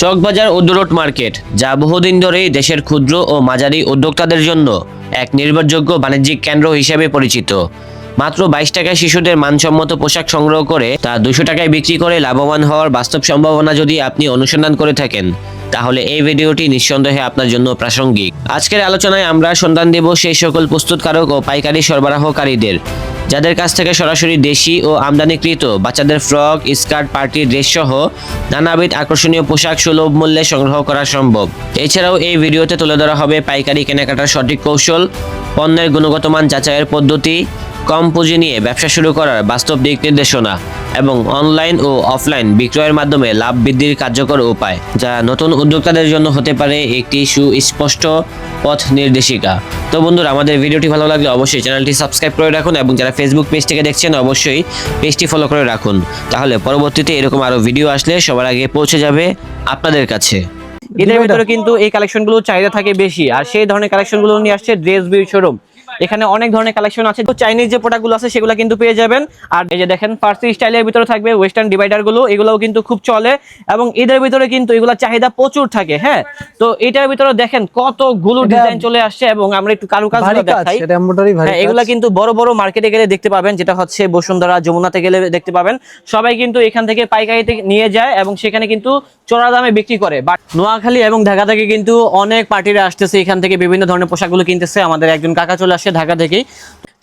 Chawkbazar উদ্যোরট market, যা বহুদিন ধরেই দেশের ক্ষুদ্র ও মাঝারি উদ্যোক্তাদের জন্য এক নির্ভরযোগ্য বাণিজ্যিক কেন্দ্র হিসেবে পরিচিত। মাত্র 22 টাকায় শিশুদের মানসম্মত পোশাক সংগ্রহ করে তা 200 টাকায় বিক্রি করে লাভবান হওয়ার বাস্তব সম্ভাবনা যদি আপনি অনুসন্ধান করে থাকেন, তাহলে এই ভিডিওটি নিঃসন্দেহে আপনার জন্য প্রাসঙ্গিক। আজকের আলোচনায় আমরা সন্ধান দেব সেই সকল প্রস্তুতকারক ও পাইকারি সরবরাহকারীদের, যাদের কাছ থেকে সরাসরি দেশি ও আমদানিকৃত বাচ্চাদের ফ্রক, স্কার্ট, পার্টি ড্রেস সহ নানাবিধ আকর্ষণীয় পোশাক সুলভ মূল্যে সংগ্রহ করা সম্ভব। এছাড়াও এই ভিডিওতে তুলে ধরা হবে পাইকারি কেনাকাটার সঠিক কৌশল, পণ্যের গুণগত মান যাচাইয়ের পদ্ধতি, কম পুঁজি নিয়ে ব্যবসা শুরু করার বাস্তব দিক নির্দেশনা এবং অনলাইন ও অফলাইন বিক্রয়ের মাধ্যমে লাভ বৃদ্ধির কার্যকর উপায়, যা নতুন উদ্যোক্তাদের জন্য হতে পারে একটি সুস্পষ্ট পথ নির্দেশিকা। তো বন্ধুরা, আমাদের ভিডিওটি ভালো লাগলে অবশ্যই চ্যানেলটি সাবস্ক্রাইব করে রাখুন এবং যারা ফেসবুক পেজ থেকে দেখছেন অবশ্যই পেজটি ফলো করে রাখুন, তাহলে পরবর্তীতে এরকম আরও ভিডিও আসলে সবার আগে পৌঁছে যাবে আপনাদের কাছে। এদের ভিতরে কিন্তু এই কালেকশনগুলো চাহিদা থাকে বেশি, আর সেই ধরনের কালেকশনগুলো নিয়ে আসছে ড্রেস বিউটি শোরুম। এখানে অনেক ধরনের কালেকশন আছে, তো চাইনিজ যে প্রোডাক্টগুলো আছে সেগুলো কিন্তু পেয়ে যাবেন। আর এই যে দেখেন ফার্সি স্টাইলের ভিতরে থাকবে ওয়েস্টার্ন ডিভাইডারগুলো, এগুলোও কিন্তু খুব চলে এবং এদের ভিতরে কিন্তু এগুলা চাহিদা প্রচুর থাকে। হ্যাঁ, তো এটার ভিতরে দেখেন কতগুলো ডিজাইন চলে আসছে এবং আমরা একটু কারুকাজগুলো দেখাই। হ্যাঁ, এগুলা কিন্তু বড় বড় মার্কেটে গেলে দেখতে পাবেন, যেটা হচ্ছে বসুন্ধরা, যমুনাতে গেলে দেখতে পাবেন। সবাই কিন্তু এখান থেকে পাইকারিতে নিয়ে যায় এবং সেখানে কিন্তু চড়া দামে বিক্রি করে। বাট নোয়াখালী এবং ঢাকা থেকে কিন্তু অনেক পার্টিরা আসতেছে, এখান থেকে বিভিন্ন ধরনের পোশাকগুলো কিনতেছে। আমাদের একজন কাকা চলে আসে ঢাকা থেকেই,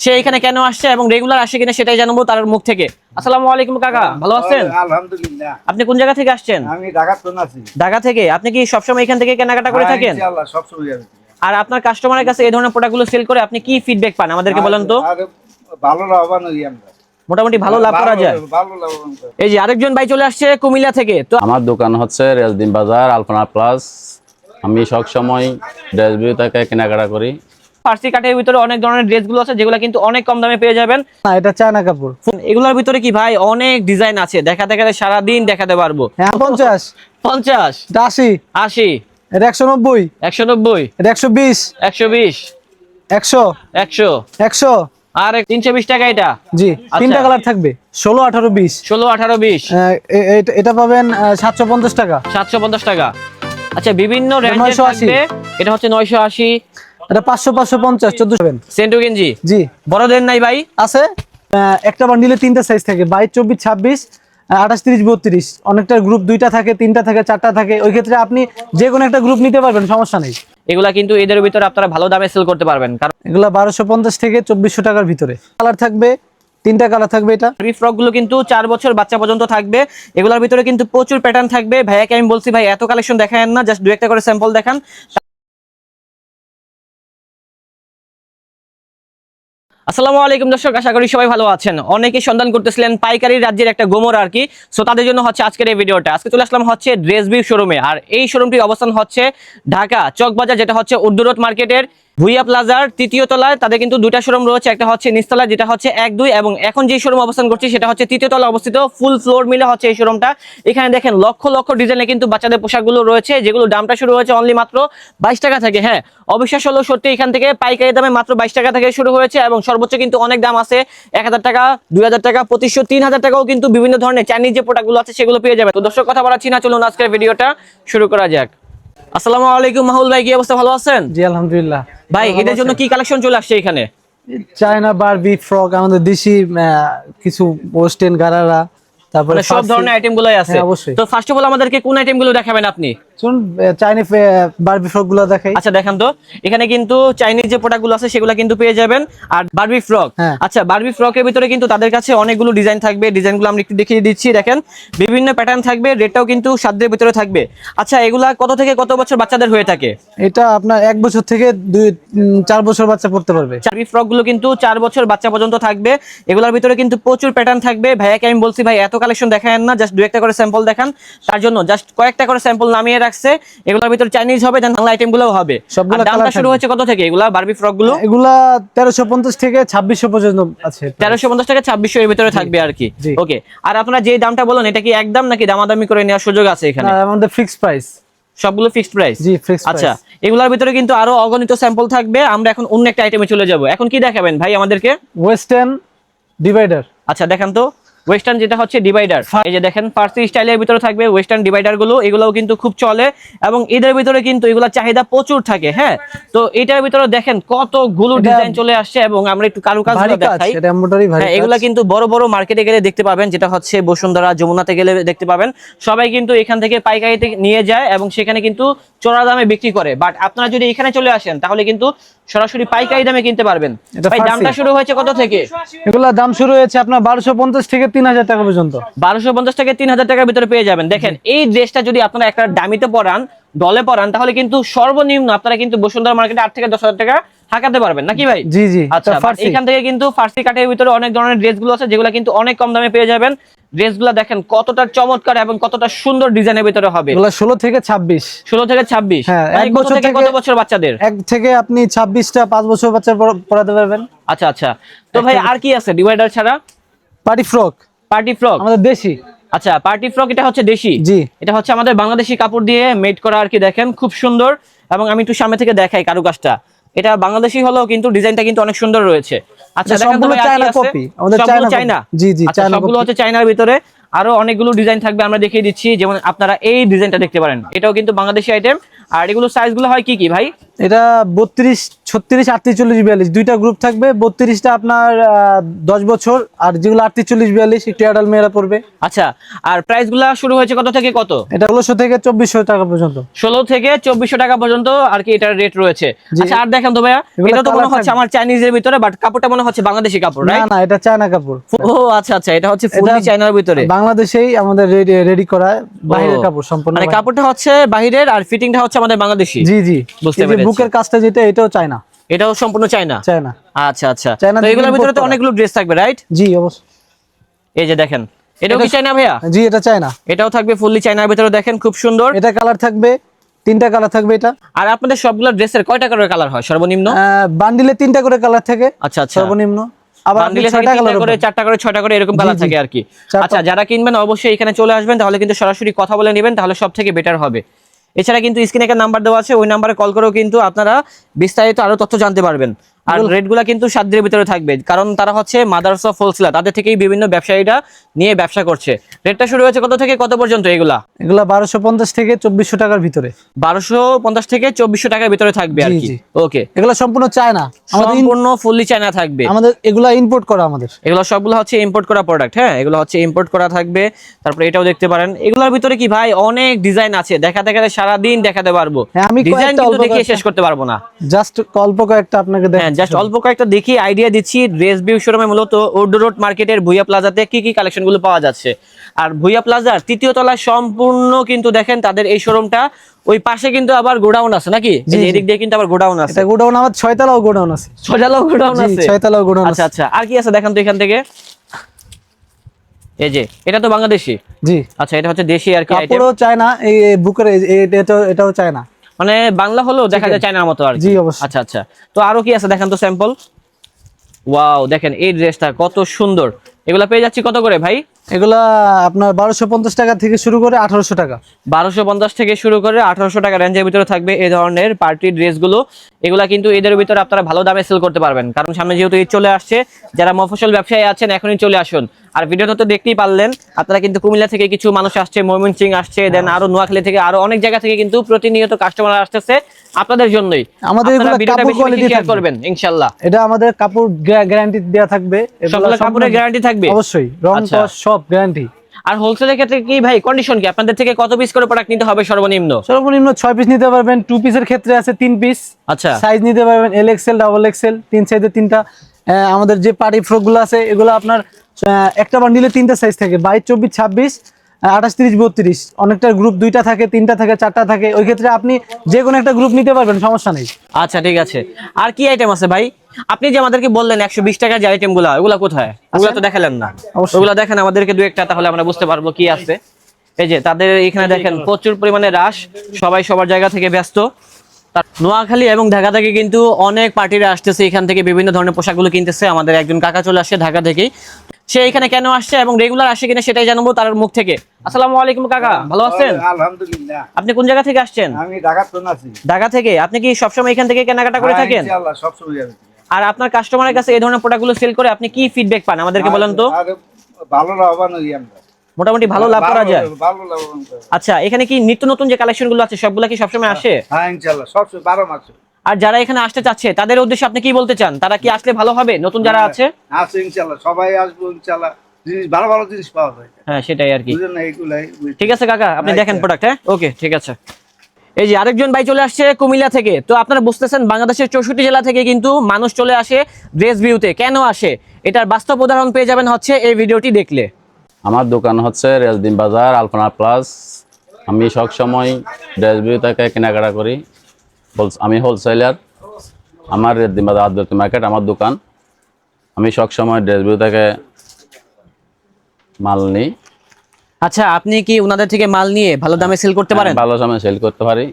সে এখানে কেন আসছে এবং রেগুলার আসে কিনা সেটাই জানবো তার মুখ থেকে। আসসালামু আলাইকুম কাকা, ভালো আছেন? আলহামদুলিল্লাহ। আপনি কোন জায়গা থেকে আসছেন? আমি ঢাকা থেকে আছি। ঢাকা থেকে? আপনি কি সবসময় এখান থেকে কেনাকাটা করে থাকেন? ইনশাআল্লাহ সবসময় যাবে। আর আপনার কাস্টমারের কাছে এই ধরনের প্রোডাক্টগুলো সেল করে আপনি কি ফিডব্যাক পান আমাদেরকে বলেন তো? ভালো লাভবান হই আমরা, মোটামুটি ভালো লাভ করা যায়। ভালো লাভবান। এই যে আরেকজন ভাই চলে আসছে কুমিল্লা থেকে। তো আমার দোকান হচ্ছে রেজদিন বাজার, আলপনা প্লাস। আমি সব সময় ড্রেস বিউ থেকে কেনাকাটা করি। ফার্সি কাটের ভিতরে অনেক ধরনের ড্রেসগুলো আছে যেগুলো কিন্তু অনেক কম দামে পেয়ে যাবেন। না, এটা চায়না কাপড়। এগুলোর ভিতরে কি ভাই অনেক ডিজাইন আছে, দেখাতে গেলে সারাদিন দেখাতে পারবো। হ্যাঁ, 50 50 80 80 এটা 190 190 এটা 120 120 100 100 100 আর 320 টাকা এটা। জি, আচ্ছা। তিনটা কালার থাকবে, 16 18 20 16 18 20। এটা পাবেন 750 টাকা। 750 টাকা। আচ্ছা, বিভিন্ন রেঞ্জের 980 থাকবে। এটা হচ্ছে 980। এটা 500 550 1400 সেন্টু গেঞ্জি জি বড়দের নাই ভাই? আছে। একটা বান্ডিলে তিনটা সাইজ থাকে, 22 24 26 28 30 32। অনেকটা গ্রুপ, দুইটা থাকে, তিনটা থাকে, চারটা থাকে। ওই ক্ষেত্রে আপনি যে কোনো একটা গ্রুপ নিতে পারবেন, সমস্যা নেই। এগুলা কিন্তু এদের ভিতরে আপনারা ভালো দামে সেল করতে পারবেন, কারণ এগুলা 1250 থেকে 2400 টাকার ভিতরে কালার থাকবে, তিনটা কালার থাকবে। এটা এই ফ্রক গুলো কিন্তু 4 বছর বাচ্চা পর্যন্ত থাকবে। এগুলোর ভিতরে কিন্তু প্রচুর প্যাটার্ন থাকবে। ভাইয়াকে আমি বলছি, ভাই এত কালেকশন দেখায়েন না, জাস্ট দু একটা করে স্যাম্পল দেখান। আসসালামু আলাইকুম দর্শক, আশা করি সবাই ভালো আছেন। অনেকে সন্ধান করতেছিলেন পাইকারি রাজ্যের একটা গোমর আর কি, সো তাদের জন্য হচ্ছে আজকের এই ভিডিওটা। আজকে চলে আসলাম হচ্ছে ড্রেস বিউ শোরুমে, আর এই শোরুমটির অবস্থান হচ্ছে ঢাকা চকবাজার, যেটা হচ্ছে উদ্যোরট মার্কেটের ভুইয়া প্লাজার 3য় তলায়। তাদের কিন্তু দুইটা শোরুম রয়েছে, একটা হচ্ছে নিচতলায় যেটা হচ্ছে 1 2, এবং এখন যে শোরুম অবস্থান করছে সেটা হচ্ছে 3য় তলায় অবস্থিত। ফুল ফ্লোর মিলে হচ্ছে এই শোরুমটা। এখানে দেখেন লক্ষ লক্ষ ডিজাইনে কিন্তু বাচ্চাদের পোশাকগুলো রয়েছে, যেগুলো দামটা শুরু হয়েছে অনলি মাত্র 22 টাকা থেকে। হ্যাঁ, অবিশ্বাস হলো সত্যি, এখান থেকে পাইকারি দামে মাত্র 22 টাকা থেকে শুরু হয়েছে এবং সর্বোচ্চ কিন্তু অনেক দাম আছে, 1000 টাকা, 2000 টাকা, 2500, 3000 টাকাও কিন্তু বিভিন্ন ধরনের চাইনিজ যে প্রোডাক্টগুলো আছে সেগুলো পেয়ে যাবে। তো দর্শক, কথা বাড়াচ্ছি না, চলুন আজকের ভিডিওটা শুরু করা যাক। আসসালামু আলাইকুম মাহুল ভাই, কি অবস্থা, ভালো আছেন? জি আলহামদুলিল্লাহ। ভাই এদের জন্য কি কালেকশন চলে আসছে এখানে? চায়না বারবি ফ্রক, আমাদের দেশি কিছু ওয়েস্টার্ন গারারা, তারপরে সব ধরনের আইটেম গুলাই আছে। হ্যাঁ, অবশ্যই। তো ফার্স্ট অফ অল আমাদেরকে কোন আইটেম গুলো দেখাবেন আপনি? শুন, চাইনিজ বারবি ফ্রক গুলো দেখাই। আচ্ছা দেখান তো। এখানে কিন্তু চাইনিজ যে প্রোডাক্ট গুলো আছে সেগুলো কিন্তু পেয়ে যাবেন। আর বারবি ফ্রক, হ্যাঁ। আচ্ছা বারবি ফ্রকের ভিতরে কিন্তু তাদের কাছে অনেকগুলো ডিজাইন থাকবে। ডিজাইনগুলো আমরা একটু দেখিয়ে দিচ্ছি, দেখেন বিভিন্ন প্যাটার্ন থাকবে, রেটটাও কিন্তু সাধ্যের ভিতরে থাকবে। আচ্ছা, এগুলা কত থেকে কত বছর বাচ্চাদের হয়ে থাকে? এটা আপনার 1 বছর থেকে 4 বছর বাচ্চা পড়তে পারবে। বারবি ফ্রক গুলো কিন্তু 4 বছর বাচ্চা পর্যন্ত থাকবে। এগুলোর ভিতরে কিন্তু প্রচুর প্যাটার্ন থাকবে। ভাইয়াকে আমি বলছি, ভাই এত কালেকশন দেখায়েন না, জাস্ট দু একটা করে স্যাম্পল দেখান। তার জন্য জাস্ট কয়েকটা করে স্যাম্পল নামিয়ে রাখছে। এগুলোর ভিতরে চাইনিজ হবে, দেন বাংলা আইটেম গুলোও হবে। সবগুলো দামটা শুরু হচ্ছে কত থেকে এগুলা বারবি ফ্রক গুলো? এগুলা 1350 থেকে 2600 পর্যন্ত আছে। 1350 থেকে 2600 এর ভিতরে থাকবে আর কি। ওকে, আর আপনারা যে দামটা বলেন এটা কি একদম নাকি দামাদামি করে নেওয়ার সুযোগ আছে এখানে? না, আমাদের ফিক্সড প্রাইস। সবগুলো ফিক্সড প্রাইস? জি, ফিক্সড প্রাইস। আচ্ছা, এগুলোর ভিতরে কিন্তু আরো অগণিত স্যাম্পল থাকবে। আমরা এখন অন্য একটা আইটেমে চলে যাব। এখন কি দেখাবেন ভাই আমাদেরকে? Western divider. আচ্ছা দেখান তো। ওয়েস্টার্ন যেটা হচ্ছে ডিভাইডার, এই যে দেখেন ফার্সি স্টাইলের ভিতরে থাকবে ওয়েস্টার্ন ডিভাইডার গুলো, এগুলোও কিন্তু খুব চলে এবং এদের ভিতরে কিন্তু এগুলা চাহিদা প্রচুর থাকে। হ্যাঁ, তো এটার ভিতরে দেখেন কতগুলো ডিজাইন চলে আসছে এবং আমরা একটু কারুকাজগুলো দেখাই। হ্যাঁ, এগুলা কিন্তু বড় বড় মার্কেটে গেলে দেখতে পাবেন, যেটা হচ্ছে বসুন্ধরা, যমুনাতে গেলে দেখতে পাবেন। সবাই কিন্তু এখান থেকে পাইকারিতে নিয়ে যায় এবং সেখানে কিন্তু চড়া দামে বিক্রি করে। বাট আপনারা যদি এখানে চলে আসেন তাহলে কিন্তু সরাসরি পাইকারি দামে কিনতে পারবেন। ভাই দামটা শুরু হয়েছে কত থেকে? এগুলা দাম শুরু হয়েছে আপনার 1250 থেকে 3000 টাকা পর্যন্ত। 1250 থেকে 3000 টাকার ভিতরে পেয়ে যাবেন। দেখেন এই ড্রেসটা যদি আপনারা একটা দামিতে পরান, ডলে পরান, তাহলে কিন্তু সর্বনিম্ন আপনারা কিন্তু বসুন্ধরা মার্কেটে 8 থেকে 10,000 টাকা হাঁকাতে পারবেন নাকি ভাই? জি জি। আচ্ছা, এখান থেকে কিন্তু ফার্সি কাটের ভিতরে অনেক ধরনের ড্রেসগুলো আছে যেগুলো কিন্তু অনেক কম দামে পেয়ে যাবেন। ড্রেসগুলো দেখেন কতটা চমৎকার এবং কতটা সুন্দর ডিজাইনের ভিতরে হবে। এগুলা 16 থেকে 26। 16 থেকে 26। হ্যাঁ, মানে এক কত বছর থেকে থেকে কত বছর বাচ্চাদের? এক থেকে আপনি 26টা 5 বছর বাচ্চা পরাতে পারবেন। আচ্ছা আচ্ছা। তো ভাই আর কি আছে ডিভাইডার ছাড়া? Party frock. পার্টি ফ্রক আমাদের দেশি। আচ্ছা, পার্টি ফ্রক এটা হচ্ছে দেশি। জি। এটা হচ্ছে আমাদের বাংলাদেশি কাপড় দিয়ে মেড করা আর কি, দেখেন খুব সুন্দর। এবং আমি একটু সামনে থেকে দেখাই কারুকাজটা, এটা বাংলাদেশি হলেও কিন্তু ডিজাইনটা কিন্তু অনেক সুন্দর রয়েছে। আচ্ছা দেখেন তো ভাই আর কি আছে? সবগুলো চায়না। জি জি, আচ্ছা, সবগুলো হচ্ছে চায়নার ভিতরে। আরো অনেকগুলো ডিজাইন থাকবে, আমরা দেখিয়ে দিচ্ছি। যেমন আপনারা এই ডিজাইনটা দেখতে পারেন, এটাও কিন্তু বাংলাদেশি আইটেম। আর এগুলো সাইজগুলো হয় কি কি ভাই? এটা 32, 36, 38, 40, 42 দুইটা গ্রুপ থাকবে। 32টা আপনার 10 বছর, আর যেগুলো 38, 40, 42 একটু অ্যাডাল্ট মেয়েরা পড়বে। আচ্ছা, আর প্রাইসগুলো শুরু হয়েছে কত থেকে কত? এটা 1600 থেকে 2400 টাকা পর্যন্ত। 16 থেকে 2400 টাকা পর্যন্ত আর কি এটার রেট রয়েছে। আচ্ছা, আর দেখেন তো ভাইয়া, এটা তো মনে হচ্ছে আমার চাইনিজের ভিতরে, বাট কাপড়টা মনে হচ্ছে বাংলাদেশি কাপড়, না রাইট? না, এটা চায়না কাপড়। ও আচ্ছা আচ্ছা, এটা হচ্ছে ফুললি চায়নার ভিতরে। বাংলাদেশেই আমাদের রেডি করা বাইরের কাপড় সম্পূর্ণ। মানে কাপড়টা হচ্ছে বাহিরের আর ফিটিংটা হচ্ছে আমাদের বাংলাদেশি। জি জি, বুঝতে এই যে পেরেছি। বুকের কাজটা যেটা, এটাও চায়না। এটাও সম্পূর্ণ চায়না। চায়না। আচ্ছা আচ্ছা। চায়না তো এগুলোর ভিতরে তো import অনেকগুলো ড্রেস থাকবে, রাইট? জি অবশ্যই। এই যে দেখেন, এটাও কি চায়না ভাইয়া? জি, এটা চায়না। এটাও থাকবে ফুললি চায়নার ভিতরে, দেখেন খুব সুন্দর। এটা কালার থাকবে 3টা কালার থাকবে এটা। আর আপনাদের সবগুলো ড্রেসের কয়টা করে কালার হয় সর্বনিম্ন? বান্ডিলে 3টা করে কালার থাকে আচ্ছা আচ্ছা। সর্বনিম্ন। আবার বান্ডিলে 6টা করে 4টা করে 6টা করে এরকম কালার থাকে আর কি। আচ্ছা, যারা কিনবেন অবশ্যই এখানে চলে আসবেন, তাহলে কিন্তু সরাসরি কথা বলে নেবেন, তাহলে সব থেকে বেটার হবে। এছাড়া কিন্তু স্ক্রিনে একটা নাম্বার দেওয়া আছে, ওই নাম্বারে কল করেও কিন্তু আপনারা বিস্তারিত আরো তথ্য জানতে পারবেন। আর রেটগুলো কিন্তু সাধ্যের ভিতরে থাকবে, কারণ তারা হচ্ছে মাদার্স অফ হোলসেলার, তাদের থেকেই বিভিন্ন ব্যবসায়ীরা নিয়ে ব্যবসা করছে। রেটটা শুরু হয়েছে কত থেকে কত পর্যন্ত? এগুলা 1250 থেকে 2400 টাকার ভিতরে। 1250 থেকে 2400 টাকার ভিতরে থাকবে আর কি। ওকে, এগুলা সম্পূর্ণ চায়না, সম্পূর্ণ ফুললি চায়না থাকবে। আমাদের এগুলা ইম্পোর্ট করা, আমাদের এগুলো সবগুলো হচ্ছে ইম্পোর্ট করা প্রোডাক্ট। হ্যাঁ, এগুলো হচ্ছে ইম্পোর্ট করা থাকবে। তারপরে এটাও দেখতে পারেন, এগুলোর ভিতরে কি ভাই অনেক ডিজাইন আছে, দেখাতে সারা দিন দেখাতে পারবো। আমি ডিজাইন কিন্তু দেখিয়ে শেষ করতে পারবো না, জাস্ট অল্প কয়েকটা আপনাকে দেখাচ্ছি। হ্যাঁ, জাস্ট অল্প কয়েকটা দেখি আইডিয়া দিচ্ছি। ড্রেস ভিউ শোরুমে মূলত উর্দু রোড মার্কেটের ভুইয়া প্লাজাতে কি কি কালেকশন গুলো পাওয়া যাচ্ছে। আর ভুইয়া প্লাজার 3য় তলায় সম্পূর্ণ কিন্তু দেখেন তাদের এই শোরুমটা, ওই পাশে কিন্তু আবার গোডাউন আছে নাকি? এদিক দিয়ে কিন্তু আবার গোডাউন আছে। এটা গোডাউন, আমার 6 তলাও গোডাউন আছে। 6 তলাও গোডাউন আছে? 6 তলাও গোডাউন আছে। আচ্ছা আচ্ছা। আর কি আছে দেখান তো এখান থেকে। এই যে এটা তো বাংলাদেশি। জি। আচ্ছা, এটা হচ্ছে দেশি আর কি আইটেম। কাপড়ও চায়না, এই বুকের এটাও চায়না। মানে বাংলা হলো দেখা যায় চায়নার মতো আর কি। জি অবশ্যই। আচ্ছা আচ্ছা। তো আরো কি আছে দেখেন তো স্যাম্পল। ওয়াও, দেখেন এই ড্রেসটা কত সুন্দর। এগুলা পেয়ে যাচ্ছি কত করে ভাই? এগুলা আপনার 1250 টাকা থেকে শুরু করে 1800 টাকা। 1250 থেকে শুরু করে 1800 টাকা রেঞ্জের ভিতরে থাকবে এই ধরনের পার্টি ড্রেসগুলো। এগুলা কিন্তু এদের ভিতরে আপনারা ভালো দামে সেল করতে পারবেন, কারণ সামনে যেহেতু ঈদ চলে আসছে। যারা মফস্বল ব্যবসায়ী আছেন এখনই চলে আসুন। আর ভিডিওটা তো দেখতেই পারলেন আপনারা, কিন্তু কুমিল্লা থেকে কিছু মানুষ আসছে, ময়মনসিংহ আসছে, দেন আরো নোয়াখালী থেকে আরো অনেক জায়গা থেকে কিন্তু প্রতিনিয়ত কাস্টমার আসতেছে আপনাদের জন্যই। আমাদের এগুলা ভিডিওটা কাপড় বেশি কোয়ালিটি শেয়ার করবেন ইনশাআল্লাহ। এটা আমাদের কাপড় গ্যারান্টি দেয়া থাকবে। সবগুলো কাপড়ের গ্যারান্টি থাকবে অবশ্যই, রং কস সব গ্যারান্টি। আর হোলসেলের ক্ষেত্রে কি ভাই কন্ডিশন কি? আপনাদের থেকে কত পিস করে প্রোডাক্ট নিতে হবে সর্বনিম্ন? সর্বনিম্ন 6 পিস নিতে পারবেন। 2 পিসের ক্ষেত্রে আছে 3 পিস। আচ্ছা, সাইজ নিতে পারবেন এল এক্সেল, ডাবল এক্সেল, 3 সাইজে 3টা। আমাদের যে পার্টি ফ্রক গুলো আছে, এগুলো আপনার একটা বান্ডিলে 3টা সাইজ থাকে, 22, 24, 26, 28, 30, 32। অনেকটা গ্রুপ 2টা থাকে, 3টা থাকে, 4টা থাকে। ওই ক্ষেত্রে আপনি যে কোনো একটা গ্রুপ নিতে পারবেন, সমস্যা নেই। আচ্ছা ঠিক আছে। আর কি আইটেম আছে ভাই? আপনি যে আমাদেরকে বললেন 120 টাকার যে আইটেম গুলা, ওগুলা কোথায়? ওগুলা তো দেখালেন না। ওগুলা দেখেন আমাদেরকে 2-1টা, তাহলে আমরা বুঝতে পারবো কি আছে। এই যে তাদের এখানে দেখেন প্রচুর পরিমাণে রাশ, সবাই সবার জায়গা থেকে ব্যস্ত। নোয়াখালী এবং ঢাকা থেকে কিন্তু অনেক পার্টিরা আসতেছে, এখান থেকে বিভিন্ন ধরনের পোশাকগুলো কিনতেছে। আমাদের একজন কাকা চলে আসছে ঢাকা থেকেই, সে এখানে কেন আসছে এবং রেগুলার আসে কিনা সেটাই জানবো তার মুখ থেকে। আসসালামু আলাইকুম কাকা, ভালো আছেন? আলহামদুলিল্লাহ। আপনি কোন জায়গা থেকে আসছেন? আমি ঢাকা তো আছি। ঢাকা থেকে। আপনি কি সবসময় এখান থেকে কেনাকাটা করে থাকেন? ইনশাআল্লাহ সব সময় যাবে। আর আপনার কাস্টমারের কাছে এই ধরনের প্রোডাক্টগুলো সেল করে আপনি কি ফিডব্যাক পান আমাদেরকে বলেন তো। ভালো লাভবান হই আমরা। মোটামুটি ভালো লাভ করা যায়। ভালো লাভবান করা। আচ্ছা, এখানে কি নিত্য নতুন যে কালেকশন গুলো আছে সবগুলা কি সবসময় আসে? হ্যাঁ ইনশাআল্লাহ সবসময় 12 মাস। আর যারা এখানে আসতে চাচ্ছে তাদের উদ্দেশ্যে আপনি কি বলতে চান? তারা কি আসলে ভালো হবে? নতুন যারা আছে আছে ইনশাআল্লাহ সবাই আসবো ইনশাআল্লাহ। জিনিস ভালো ভালো জিনিস পাওয়া যায়। হ্যাঁ সেটাই আর কি। বুঝেন না এইগুলাই। ঠিক আছে কাকা, আপনি দেখেন আচ্ছা। প্রোডাক্ট। হ্যাঁ ওকে, ঠিক আছে। এই যে আরেকজন ভাই চলে আসছে কুমিল্লা থেকে। তো আপনারা বুঝতেছেন বাংলাদেশের 64 জেলা থেকে কিন্তু মানুষ চলে আসে ড্রেস ভিউতে। কেন আসে এটার বাস্তব উদাহরণ পেয়ে যাবেন হচ্ছে এই ভিডিওটি দেখলে। আমার দোকান হচ্ছে রেলদিন বাজার আলপনা প্লাস। আমি সব সময় ড্রেস ভিউ থেকে কেনাকাটা করি। আমি হোলসেলার। আমার রেলদিন বাজার আদ্যতি মার্কেট আমার দোকান। আমি সব সময় ড্রেস ভিউ থেকে মাল নিই। আচ্ছা, আপনি কি ওনাদের থেকে মাল নিয়ে ভালো দামে সেল করতে পারেন? ভালো সময় সেল করতে পারি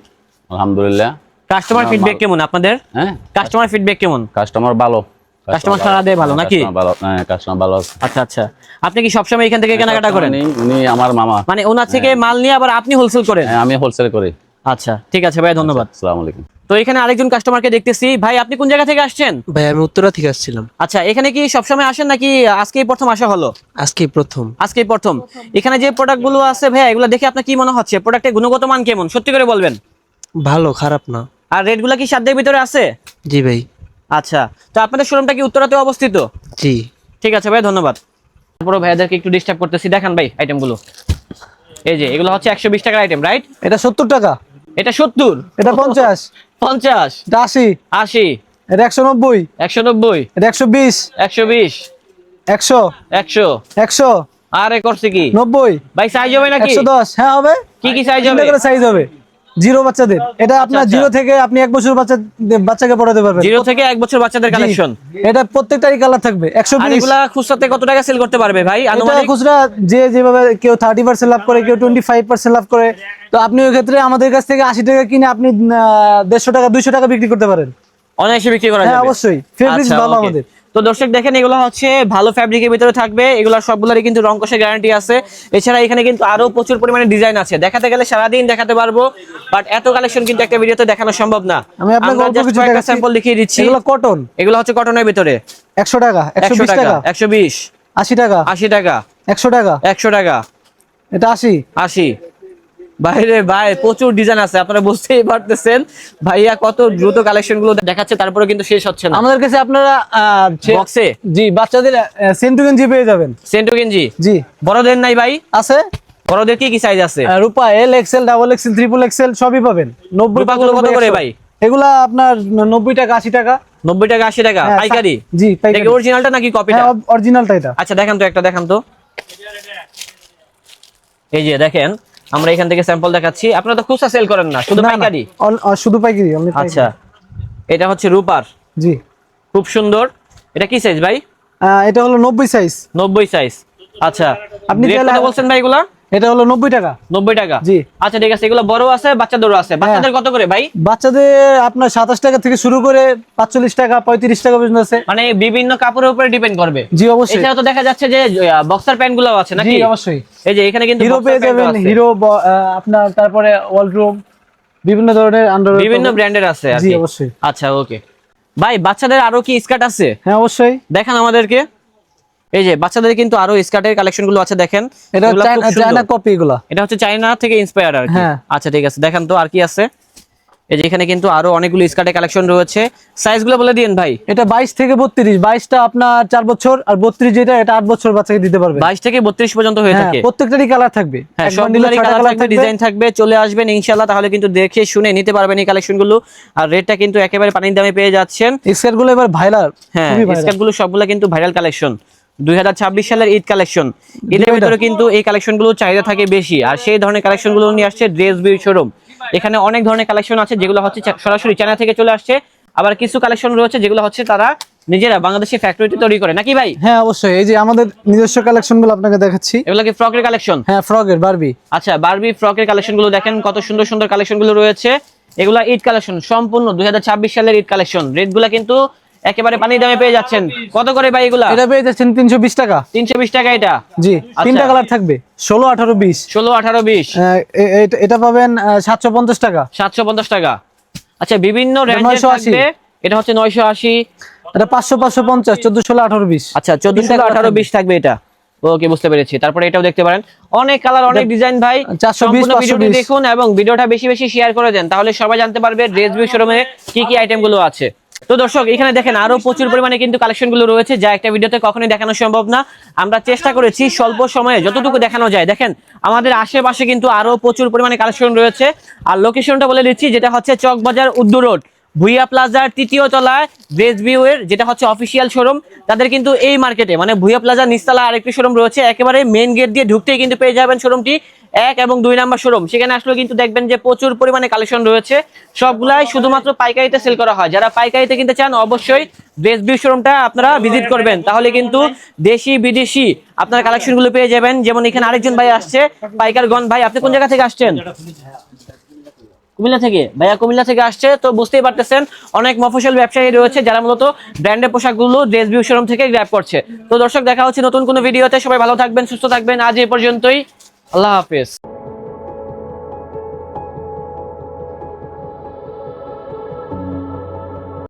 আলহামদুলিল্লাহ। কাস্টমার ফিডব্যাক কেমন আপনাদের? হ্যাঁ, কাস্টমার ফিডব্যাক কেমন? কাস্টমার ভালো। কাস্টমার সারা দেয় ভালো নাকি? ভালো, হ্যাঁ কাস্টমার ভালো আছে। আচ্ছা আচ্ছা, আপনি কি সবসময় এখান থেকে কেনাকাটা করেন? উনি আমার মামা। মানে ওনার থেকে মাল নিয়ে আবার আপনি হোলসেল করেন? হ্যাঁ, আমি হোলসেল করি। আচ্ছা ঠিক আছে ভাই, ধন্যবাদ। আসসালামু আলাইকুম। তো এখানে আরেকজন কাস্টমারকে দেখতেছি। ভাই আপনি কোন জায়গা থেকে আসছেন? ভাই আমি উত্তরা থেকে আসছিলাম। আচ্ছা, এখানে কি সবসময় আসেন নাকি আজকেই প্রথম আসা হলো? আজকেই প্রথম। আজকেই প্রথম। এখানে যে প্রোডাক্ট গুলো আছে ভাই, এগুলো দেখে আপনার কি মনে হচ্ছে? প্রোডাক্টের গুণগত মান কেমন, সত্যি করে বলবেন? ভালো, খারাপ না। আর রেট গুলা কি সাধ্যের ভিতরে আছে? জি ভাই। আচ্ছা, তো আপনাদের শোরুমটা কি উত্তরাতে অবস্থিত? জি। ঠিক আছে ভাই, ধন্যবাদ। তারপরে ভাইয়াদেরকে একটু ডিস্টার্ব করতেছি। দেখান ভাই আইটেমগুলো। এই যে এগুলো হচ্ছে 120 টাকার আইটেম, রাইট? এটা 70 টাকা, এটা 70, এটা 50, 50, এটা 80, 80, এটা 190, 190, এটা 120, 120, 100, 100। 100, আরে করছে কি 90, ভাই? সাইজ হবে নাকি? 110। হ্যাঁ হবে। কি কি সাইজ হবে? সাইজ হবে জিরো বাচ্চাদের। এটা আপনার আচ্ছা। জিরো থেকে আপনি 1 বছর বাচ্চাকে পড়াতে পারবেন। 0 থেকে 1 বছর বাচ্চাদের কালেকশন। এটা প্রত্যেকটারই কালার থাকবে। আর 120। এগুলা খুচরাতে কত টাকা সেল করতে পারবে ভাই এটা আনুমানিক? খুচরা যেভাবে কেউ 30% লাভ করে, কেউ 25% লাভ করে। তো আপনি ওই ক্ষেত্রে আমাদের কাছ থেকে 80 টাকা কিনে আপনি 150 টাকা 200 টাকা বিক্রি করতে পারেন। অনায়াসে বিক্রি করা হ্যাঁ যাবে। অবশ্যই, ফেব্রিক্স আচ্ছা, ভালো okay। আমাদের। তো দর্শক দেখেন, এগুলো হচ্ছে ভালো ফ্যাব্রিকের ভিতরে থাকবে। এগুলো সবগুলোরই কিন্তু রং কষের গ্যারান্টি আছে। এছাড়া এখানে কিন্তু আরো প্রচুর পরিমাণে ডিজাইন আছে। দেখাতে গেলে সারাদিন দেখাতে পারবো, বাট এত কালেকশন কিন্তু একটা ভিডিওতে দেখানো সম্ভব না। আমি আপনাকে অল্প কিছু দেখাচ্ছি। স্যাম্পল দেখিয়ে দিচ্ছি। এগুলো কটন। এগুলো হচ্ছে কটনের ভিতরে। 100 টাকা, 100 120 টাকা, 120, 80 টাকা, 80 টাকা, 100 টাকা, 100 টাকা, এটা 80। 80। বাইরে ভাই প্রচুর ডিজাইন আছে, আপনারা বুঝতেই পারতেছেন ভাইয়া কত দ্রুত কালেকশন গুলো দেখাচ্ছে, তারপরে কিন্তু শেষ হচ্ছে না। আমাদের কাছে আপনারা বক্সে জি বাচ্চাদের সেন্টু গেঞ্জি পেয়ে যাবেন। সেন্টু গেঞ্জি জি বড়দের নাই ভাই? আছে। বড়দের কি কি সাইজ আছে? Rupa L, XL, double XL, triple XL সবই পাবেন। 90 রূপা গুলো কত করে ভাই? এগুলা আপনার 90 টাকা, 80 টাকা। 90 টাকা, 80 টাকা হ্যাঁ, পাইকারি? জি পাইকারি। এটা অরিজিনালটা নাকি কপিটা? হ্যাঁ অরিজিনালটা এটা। আচ্ছা দেখান তো, একটা দেখান তো। এই যে দেখেন, আমরা এখান থেকে স্যাম্পল দেখাচ্ছি। আপনারা তো খুচরা সেল করেন না, শুধু না, না, পাইকারি? শুধু পাইকারি। আচ্ছা, এটা হচ্ছে রূপার, জি খুব সুন্দর। এটা কি সাইজ ভাই? এটা হলো 90 সাইজ। 90 সাইজ। আচ্ছা, আপনি রেট চাইলে- কত বলছেন ভাই এগুলা? এটা হলো 90 টাকা। 90 টাকা? জি। আচ্ছা ঠিক আছে, এগুলো বড় আছে, বাচ্চাদেরও আছে। বাচ্চাদের কত করে ভাই? বাচ্চাদের আপনার 27 টাকা থেকে শুরু করে 45 টাকা, 35 টাকা পর্যন্ত আছে। মানে বিভিন্ন কাপড়ের উপরে ডিপেন্ড করবে। জি অবশ্যই। এছাড়া তো দেখা যাচ্ছে যে বক্সার প্যান্ট গুলো আছে নাকি? জি অবশ্যই। এই যে এখানে কিন্তু হিরো boxer পেয়ে pant ও যাবেন, আছে। হিরো আপনার তারপরে ওয়ালড্রোব বিভিন্ন ধরনের আন্ডারওয়্যার বিভিন্ন ব্র্যান্ডের আছে আর জি কি। অবশ্যই। আচ্ছা ওকে ভাই, বাচ্চাদের আরো কি স্কার্ট আছে? হ্যাঁ অবশ্যই। দেখান আমাদেরকে। এই যে বাচ্চাদের কিন্তু আরো স্কার্টের কালেকশন গুলো আছে, দেখেন। এটা এগুলো খুব সুন্দর। চায়না কপি এগুলা। এটা হচ্ছে চায়না থেকে ইন্সপায়ার্ড আর কি। হ্যাঁ। আচ্ছা ঠিক আছে, দেখান তো আর কি আছে। এই যে এখানে কিন্তু আরো অনেকগুলো স্কার্টের কালেকশন রয়েছে। সাইজ গুলো বলে দিন ভাই। এটা 22 থেকে 32। 22টা আপনার 4 বছর, আর 32 যেটা এটা 8 বছর বাচ্চাকে দিতে পারবে। 22 থেকে 32 পর্যন্ত হয়ে হ্যাঁ, থাকে। প্রত্যেকটারই কালার থাকবে। হ্যাঁ, এক সবগুলোরই বান্ডিলে 6টা কালার কালার থাকবে, ডিজাইন থাকবে। চলে আসবেন ইনশাআল্লাহ, তাহলে কিন্তু দেখে শুনে নিতে পারবেন এই কালেকশন গুলো। আর রেটটা কিন্তু একেবারে পানির দামে পেয়ে যাচ্ছেন। স্কার্ট গুলো এবার ভাইরাল। হ্যাঁ, স্কার্ট গুলো সবগুলো কিন্তু ভাইরাল কালেকশন। 2026 সালের ঈদ কালেকশন। ঈদের ভিতরে কিন্তু এই কালেকশন গুলো চাহিদা থাকে বেশি, আর সেই ধরনের কালেকশন গুলো নিয়ে আসছে ড্রেস বিউ শোরুম। এখানে অনেক ধরনের কালেকশন আছে যেগুলো হচ্ছে সরাসরি চায়না থেকে চলে আসছে। আবার কিছু কালেকশন রয়েছে যেগুলো হচ্ছে তারা নিজেরা বাংলাদেশে ফ্যাক্টরিতে তৈরি করে নাকি ভাই? হ্যাঁ অবশ্যই। এই যে আমাদের নিজস্ব কালেকশন গুলো আপনাকে দেখাচ্ছি। এগুলো কি ফ্রকের কালেকশন? হ্যাঁ ফ্রকের, বারবি। আচ্ছা, বারবি ফ্রকের কালেকশন গুলো দেখেন, কত সুন্দর সুন্দর কালেকশন গুলো রয়েছে। এগুলা ঈদ কালেকশন, সম্পূর্ণ 2026 সালের ঈদ কালেকশন। রেট গুলা কিন্তু একেবারে পানির দামে পেয়ে যাচ্ছেন। কত করে ভাই এগুলা? এটা পেয়ে যাচ্ছেন 320 টাকা। 320 টাকা এটা? জি, আচ্ছা। 3টা কালার থাকবে, 16, 18, 20। 16, 18, 20। এটা পাবেন 750 টাকা। 750 টাকা। আচ্ছা, বিভিন্ন রেঞ্জের 980 থাকবে। এটা হচ্ছে 980। এটা 500, 550, 14, 16, 18, 20। আচ্ছা, 14, 16, 18, 20 থাকবে এটা। ওকে, বুঝতে পেরেছি। তারপরে এটাও দেখতে পারেন, অনেক কালার, অনেক ডিজাইন ভাই। 420, সম্পূর্ণ ভিডিওটি 520 দেখুন এবং ভিডিওটা বেশি বেশি শেয়ার করে দেন, তাহলে সবাই জানতে পারবে ড্রেস ভিউ শোরুমে কি কি আইটেম গুলো আছে। তো দর্শক, এখানে দেখেন আরো প্রচুর পরিমাণে কিন্তু কালেকশন গুলো রয়েছে, যা একটা ভিডিওতে কখনোই দেখানো সম্ভব না। আমরা চেষ্টা করেছি স্বল্প সময়ে যতটুকু দেখানো যায়। দেখেন আমাদের আশেপাশে কিন্তু আরো প্রচুর পরিমাণে কালেকশন রয়েছে। আর লোকেশনটা বলে দিচ্ছি, যেটা হচ্ছে চকবাজার উদ্দু রোড, ভুইয়া প্লাজার ৩য় তলায় ড্রেস ভিউ এর যেটা হচ্ছে অফিসিয়াল শোরুম। তাদের কিন্তু এই মার্কেটে মানে ভুইয়া প্লাজার নিচতলা আরেকটি শোরুম রয়েছে, একেবারে মেইন গেট দিয়ে ঢুকতেই কিন্তু পেয়ে যাবেন শোরুমটি, 1 এবং 2 নাম্বার শোরুম। সেখানে আসলে কিন্তু দেখবেন যে প্রচুর পরিমাণে কালেকশন রয়েছে, সবগুলাই শুধুমাত্র পাইকারিতে সেল করা হয়। যারা পাইকারিতে কিনতে চান অবশ্যই ড্রেস ভিউ শোরুমটা আপনারা ভিজিট করবেন, তাহলে কিন্তু দেশি বিদেশি আপনার কালেকশন গুলো পেয়ে যাবেন। যেমন এখানে আরেকজন ভাই আসছে, পাইকারগণ। ভাই আপনি কোন জায়গা থেকে আসছেন? কুমিল্লা থেকে। ভাইয়া কুমিল্লা থেকে আসছে, তো বুঝতেই পারতেছেন অনেক মফস্বল ব্যবসায়ী রয়েছে যারা মূলত ব্র্যান্ডের পোশাকগুলো ড্রেস ভিউ শোরুম থেকে গ্র্যাব করছে। তো দর্শক, দেখা হচ্ছে নতুন কোনো ভিডিওতে। সবাই ভালো থাকবেন, সুস্থ থাকবেন। আজ এই পর্যন্তই, আল্লাহ হাফেজ।